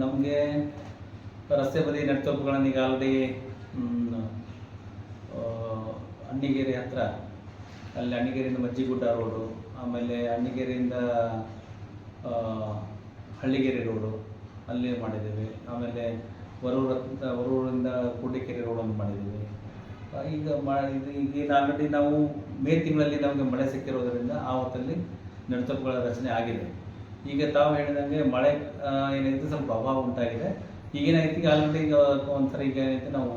ನಮಗೆ ರಸ್ತೆ ಬದಿ ನೆಟ್ವರ್ಕ್ಗಳನ್ನು ಈಗ ಆಲ್ರೆಡಿ ಅಣ್ಣಿಗೇರಿ ಹತ್ತಿರ ಅಲ್ಲಿ ಅಣ್ಣಿಗೇರಿಯಿಂದ ಮಜ್ಜಿಗುಡ್ಡ ರೋಡು, ಆಮೇಲೆ ಅಣ್ಣಿಗೇರಿಯಿಂದ ಹಳ್ಳಿಗೇರಿ ರೋಡು ಅಲ್ಲಿ ಮಾಡಿದ್ದೀವಿ. ಆಮೇಲೆ ವರೂರಿಂದ ಕೂಡಿಕೆರೆ ರೋಡನ್ನು ಮಾಡಿದ್ದೀವಿ. ಈಗ ಈಗೇನು ಆಲ್ರೆಡಿ ನಾವು ಮೇ ತಿಂಗಳಲ್ಲಿ ನಮಗೆ ಮಳೆ ಸಿಕ್ಕಿರೋದರಿಂದ ಆ ಹೊತ್ತಲ್ಲಿ ನೆಟ್ವರ್ಕ್ಗಳ ರಚನೆ ಆಗಿದೆ. ಈಗ ತಾವು ಹೇಳಿದಂಗೆ ಮಳೆ ಏನೈತೆ ಸ್ವಲ್ಪ ಅಭಾವ ಉಂಟಾಗಿದೆ. ಈಗೇನಾಯ್ತು, ಈಗ ಆಲ್ರೆಡಿ ಒಂದ್ಸರಿ ಈಗ ಏನೈತೆ ನಾವು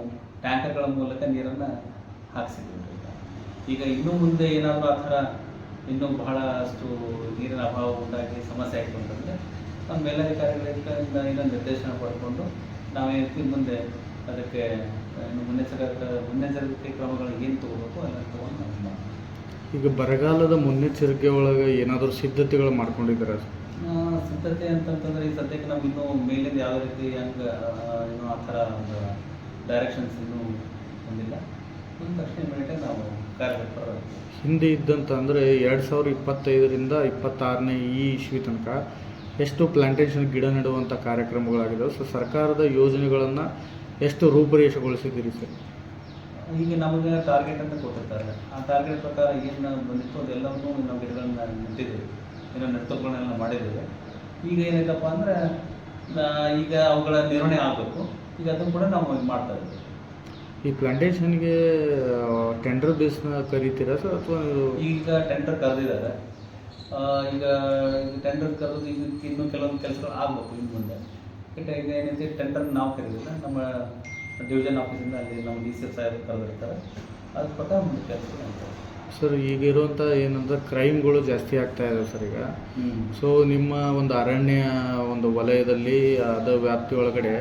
ಟ್ಯಾಂಕರ್ಗಳ ಮೂಲಕ ನೀರನ್ನು ಹಾಕಿಸಿದ್ದೀವಿ. ಈಗ ಇನ್ನೂ ಮುಂದೆ ಏನಾದರೂ ಆ ಥರ ಇನ್ನೂ ಬಹಳಷ್ಟು ನೀರಿನ ಅಭಾವ ಉಂಟಾಗಿ ಸಮಸ್ಯೆ ಆಯಿತು ಅಂತಂದರೆ ನಮ್ಮ ಮೇಲಧಿಕಾರಿಗಳಿಂದ ಇನ್ನೊಂದು ನಿರ್ದೇಶನ ಪಡ್ಕೊಂಡು ನಾವೇನು ಮುಂದೆ ಅದಕ್ಕೆ ಮುನ್ನೆಚ್ಚರಿಕೆ ಕ್ರಮಗಳು ಏನು ತಗೋಬೇಕು ಅದನ್ನು ತೊಗೊಂಡು ನಾವು ಮಾಡ್ತೀವಿ. ಈಗ ಬರಗಾಲದ ಮುನ್ನೆಚ್ಚರಿಕೆ ಒಳಗೆ ಏನಾದರೂ ಸಿದ್ಧತೆಗಳು ಮಾಡ್ಕೊಂಡಿದ್ದೀರಾ? ಸಿದ್ಧತೆ ಅಂತಂತಂದರೆ ಈ ಸದ್ಯಕ್ಕೆ ನಾವು ಇನ್ನೂ ಮೇಲಿಂದ ಯಾವ ರೀತಿ ಹೆಂಗೆ ಇನ್ನೂ ಆ ಥರ ಒಂದು ಡೈರೆಕ್ಷನ್ಸ್ ಇನ್ನೂ ಬಂದಿಲ್ಲ. ಒಂದು ತಕ್ಷಣ ಇಮಿಡಿಯೇಟಾಗಿ ನಾವು ಕಾರ್ಯಗತರಾಗ್ತೀವಿ. ಹಿಂದೆ ಇದ್ದಂತ ಅಂದರೆ 2025ರಿಂದ 26ನೇ ಇಸ್ವಿ ತನಕ ಎಷ್ಟು ಪ್ಲಾಂಟೇಷನ್ ಗಿಡ ನೆಡುವಂಥ ಕಾರ್ಯಕ್ರಮಗಳಾಗಿದ್ದಾವೆ. ಸೊ ಸರ್ಕಾರದ ಯೋಜನೆಗಳನ್ನು ಎಷ್ಟು ರೂಪುರೇಷೆಗೊಳಿಸಿದ್ದೀರಿ ಸರ್? ಈಗ ನಮಗೆ ಟಾರ್ಗೆಟ್ ಅಂತ ಕೊಟ್ಟಿರ್ತಾರೆ. ಆ ಟಾರ್ಗೆಟ್ ಪ್ರಕಾರ ಏನು ಬಂದಿತ್ತು ಅದೆಲ್ಲವನ್ನೂ ನಾವು ಗಿಡಗಳನ್ನ ನೆಟ್ಟಿದ್ದೀವಿ, ಏನೋ ನೆಟ್ವರ್ಕ್ಗಳನ್ನೆಲ್ಲ ಮಾಡಿದ್ದೀವಿ. ಈಗ ಏನಾಯ್ತಪ್ಪ ಅಂದರೆ ಈಗ ಅವುಗಳ ನಿರ್ವಹಣೆ ಆಗಬೇಕು. ಈಗ ಅದನ್ನು ಕೂಡ ನಾವು ಮಾಡ್ತಾ ಇದ್ದೀವಿ. ಈ ಪ್ಲಾಂಟೇಷನ್ಗೆ ಟೆಂಡರ್ ಬೇಸ್ನ ಕರೀತೀರಾ ಸರ್ ಅಥವಾ? ಈಗ ಟೆಂಡರ್ ಕರೆದಿದ್ದಾರೆ. ಈಗ ಟೆಂಡರ್ ಕರೆದು ಈಗ ಇನ್ನೂ ಕೆಲವೊಂದು ಕೆಲಸಗಳು ಆಗಬೇಕು ಇನ್ನು ಮುಂದೆ. ಈಗ ಏನೈತೆ ಟೆಂಡರ್ ನಾವು ಕರೀದಿಲ್ಲ, ನಮ್ಮ ಡಿವಿಷನ್ ಆಫೀಸಿಂದ ಅಲ್ಲಿ ನಮ್ಮ ಡಿ ಸಿ ಸಾಹೇಬ್ ಕರೆದಿರ್ತಾರೆ. ಅದ್ರ ಪ್ರಕಾರ ಮುಂದೆ ಕೆಲಸಗಳು ಆಗ್ತವೆ. ಸರ್ ಈಗ ಇರುವಂಥ ಏನಂದ್ರೆ ಕ್ರೈಮ್ಗಳು ಜಾಸ್ತಿ ಆಗ್ತಾ ಇದೆ ಸರ್ ಈಗ. ಸೊ ನಿಮ್ಮ ಒಂದು ಅರಣ್ಯ ಒಂದು ವಲಯದಲ್ಲಿ ಅದ ವ್ಯಾಪ್ತಿ ಒಳಗಡೆ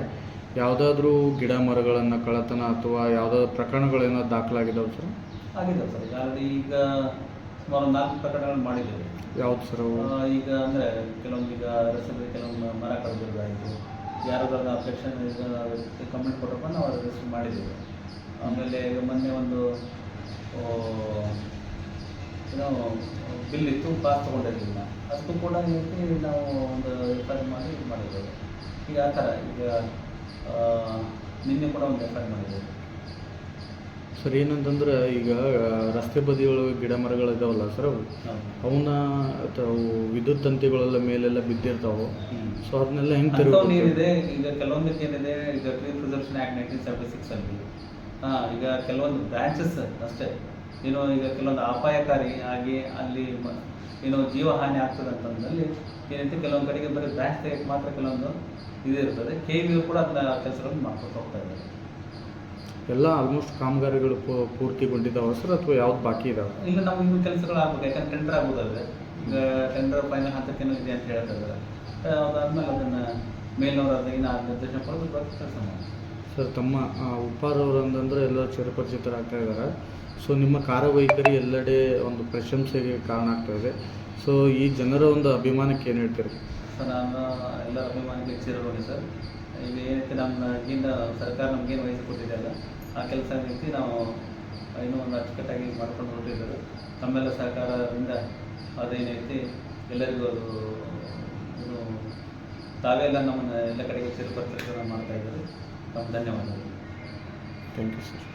ಯಾವುದಾದ್ರೂ ಗಿಡ ಮರಗಳನ್ನು ಕಳ್ಳತನ ಅಥವಾ ಯಾವುದಾದ್ರು ಪ್ರಕರಣಗಳೇನಾದ್ರು ದಾಖಲಾಗಿದ್ದಾವೆ ಸರ್? ಆಗಿದ್ದಾವೆ ಸರ್. ಈಗ ಆಲ್ರೆಡಿ ಈಗ ಸುಮಾರು 4 ಪ್ರಕರಣಗಳು ಮಾಡಿದ್ದೇವೆ. ಯಾವ್ದು ಸರ್ ಅವು? ಈಗ ಅಂದರೆ ಕೆಲವೊಂದು ಈಗ ರಸ್ತೆ ಕೆಲವೊಂದು ಮರ ಕಳೆದಿರೋದಾಯಿತು, ಯಾರಾದ್ರೂ ಅಬ್ಜೆಕ್ಷನ್ ಕಂಪ್ಲೇಂಟ್ ಕೊಟ್ಟಪ್ಪ ನಾವು ರಿಜಿಸ್ಟರ್ ಮಾಡಿದ್ದೀವಿ. ಆಮೇಲೆ ಈಗ ಮೊನ್ನೆ ಒಂದು ಏನೋ ಬಿಲ್ ಇತ್ತು, ಪಾಸ್ ತೊಗೊಂಡಿರಲಿಲ್ಲ, ಅದಕ್ಕೂ ಕೂಡ ನಾವು ಒಂದು ಎಫ್ಐಆರ್ ಮಾಡಿ ಇದು ಮಾಡಿದ್ದೇವೆ. ಈಗ ಆ ಥರ ಈಗ ನಿನ್ನೆ ಕೂಡ ಒಂದು ಎಫ್ಐಆರ್ ಮಾಡಿದ್ದೇವೆ. ಸರ್ ಏನಂತಂದ್ರೆ ಈಗ ರಸ್ತೆ ಬದಿಯೊಳಗೆ ಗಿಡ ಮರಗಳಿದಾವಲ್ಲ ಸರ್, ಅವನ್ನ ಅವು ವಿದ್ಯುತ್ ತಂತಿಗಳೆಲ್ಲ ಮೇಲೆಲ್ಲ ಬಿದ್ದಿರ್ತಾವೆ. ಸೊ ಅದನ್ನೆಲ್ಲ ಹೆಂಗೆ ತೆರವು ಏನಿದೆ ಈಗ ಕೆಲವೊಂದಕ್ಕೆ ಏನಿದೆ, ಈಗ ಟ್ರೀ ಪ್ರಿಸರ್ವೇಷನ್ ಆ್ಯಕ್ಟ್ 1976 ಅಲ್ಲಿ ಈಗ ಕೆಲವೊಂದು ಬ್ರಾಂಚಸ್ ಅಷ್ಟೇ ಏನೋ ಈಗ ಕೆಲವೊಂದು ಅಪಾಯಕಾರಿ ಆಗಿ ಅಲ್ಲಿ ಏನೋ ಜೀವಹಾನಿ ಆಗ್ತದೆ ಅಂತಂದಲ್ಲಿ ಏನೈತೆ ಕೆಲವೊಂದು ಕಡೆಗೆ ಬರೀ ಬ್ರಾಂಚ್ ತೆಗೆಯಕ್ಕೆ ಮಾತ್ರ ಕೆಲವೊಂದು ಇದು ಇರ್ತದೆ. KVU ಕೂಡ ಅದನ್ನ ಕೆಲಸಗಳನ್ನು ಮಾಡ್ಕೊತಾ ಹೋಗ್ತಾ ಇದ್ದಾರೆ. ಎಲ್ಲ ಆಲ್ಮೋಸ್ಟ್ ಕಾಮಗಾರಿಗಳು ಪೂರ್ತಿಗೊಂಡಿದ್ದಾವೆ ಸರ್ ಅಥವಾ ಯಾವ್ದು ಬಾಕಿ ಇದಾವೆ? ಇಲ್ಲ, ನಾವು ಇನ್ನೂ ಕೆಲಸಗಳು ಆಗ್ಬೇಕು. ಯಾಕಂದ್ರೆ ಟೆಂಡರ್ ಆಗೋದಾದ್ರೆ ಈಗ ಟೆಂಡರ್ ಫೈನಲ್ ಹಂತಕ್ಕೇನೋ ಇದೆ ಅಂತ ಹೇಳ್ತಾ ಇದ್ದಾರೆ. ಅದಾದ್ಮೇಲೆ ಅದನ್ನು ಮೇಲ್ನವರು ಅದನ್ನ ನಿರ್ದೇಶನ ಕೊಡೋದು ಕೆಲಸ ಮಾಡಿ. ಸರ್ ತಮ್ಮ ಉಪ್ಪಾರವರು ಅಂತಂದರೆ ಎಲ್ಲರೂ ಚಿರಪರಿಚಿತರಾಗ್ತಾ ಇದ್ದಾರೆ. ಸೊ ನಿಮ್ಮ ಕಾರ್ಯವೈಖರಿ ಎಲ್ಲೆಡೆ ಒಂದು ಪ್ರಶಂಸೆಗೆ ಕಾರಣ ಆಗ್ತಾ ಇದೆ. ಸೊ ಈ ಜನರ ಒಂದು ಅಭಿಮಾನಕ್ಕೆ ಏನು ಹೇಳ್ತೀರಿ? ಸರ್ ನಾನು ಎಲ್ಲರ ಅಭಿಮಾನಕ್ಕೆ ಚಿರಋಣಿ ಸರ್. ಈಗ ಏನೈತೆ ನಮಗಿಂದ ಸರ್ಕಾರ ನಮಗೇನು ವಹಿಸಿ ಕೊಟ್ಟಿದೆಯಲ್ಲ ಆ ಕೆಲಸ ರೀತಿ ನಾವು ಇನ್ನೂ ಒಂದು ಅಚ್ಚುಕಟ್ಟಾಗಿ ಮಾಡ್ಕೊಂಡು ಹೊರಟಿದ್ದಾರೆ. ತಮ್ಮೆಲ್ಲ ಸಹಕಾರದಿಂದ ಅದೇನೈತಿ ಎಲ್ಲರಿಗೂ ಅದು ಇದು ತಾವೆಲ್ಲ ನಮ್ಮನ್ನು ಎಲ್ಲ ಕಡೆಗೆ ಚಿರಪರಿಚಿತರನ್ನು ಮಾಡ್ತಾಯಿದ್ದಾರೆ. ಧನ್ಯವಾದಗಳು. Thank you sir.